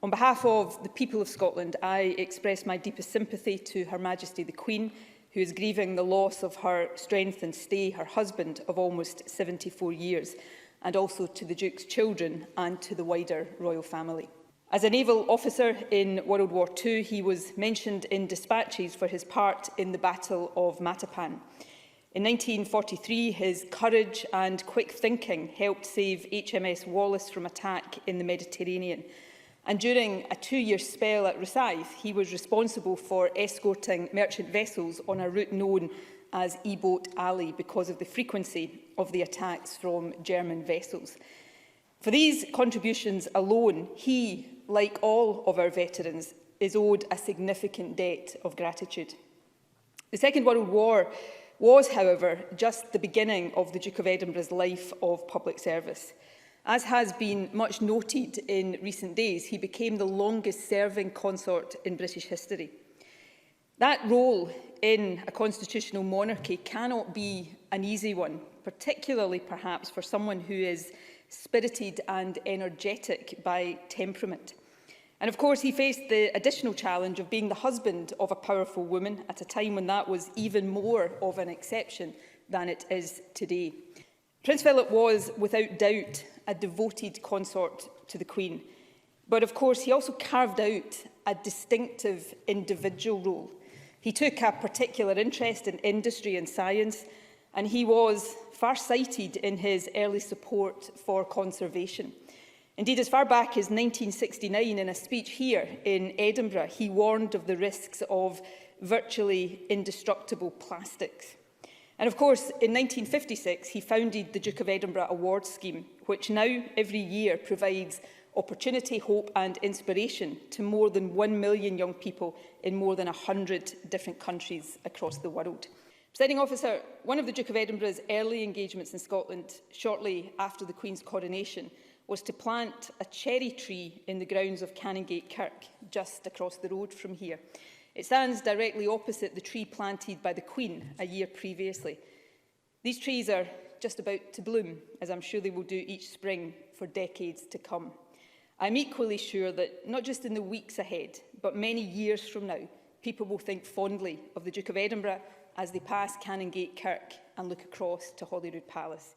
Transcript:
On behalf of the people of Scotland, I express my deepest sympathy to Her Majesty the Queen, who is grieving the loss of her strength and stay, her husband of almost 74 years, and also to the Duke's children and to the wider royal family. As a naval officer in World War II, he was mentioned in dispatches for his part in the Battle of Matapan. In 1943, his courage and quick thinking helped save HMS Wallace from attack in the Mediterranean. And during a 2-year spell at Rosyth, he was responsible for escorting merchant vessels on a route known as Eboat Alley because of the frequency of the attacks from German vessels. For these contributions alone, he, like all of our veterans, is owed a significant debt of gratitude. The Second World War was, however, just the beginning of the Duke of Edinburgh's life of public service. As has been much noted in recent days, he became the longest-serving consort in British history. That role in a constitutional monarchy cannot be an easy one, particularly perhaps for someone who is spirited and energetic by temperament. And of course, he faced the additional challenge of being the husband of a powerful woman at a time when that was even more of an exception than it is today. Prince Philip was, without doubt, a devoted consort to the Queen. But of course, he also carved out a distinctive individual role. He took a particular interest in industry and science, and he was far-sighted in his early support for conservation. Indeed, as far back as 1969, in a speech here in Edinburgh, he warned of the risks of virtually indestructible plastics. And of course, in 1956, he founded the Duke of Edinburgh Awards Scheme, which now, every year, provides opportunity, hope and inspiration to more than 1 million young people in more than 100 different countries across the world. Presiding Officer, one of the Duke of Edinburgh's early engagements in Scotland, shortly after the Queen's coronation, was to plant a cherry tree in the grounds of Canongate Kirk, just across the road from here. It stands directly opposite the tree planted by the Queen a year previously. These trees are just about to bloom, as I'm sure they will do each spring for decades to come. I'm equally sure that not just in the weeks ahead, but many years from now, people will think fondly of the Duke of Edinburgh as they pass Canongate Kirk and look across to Holyrood Palace.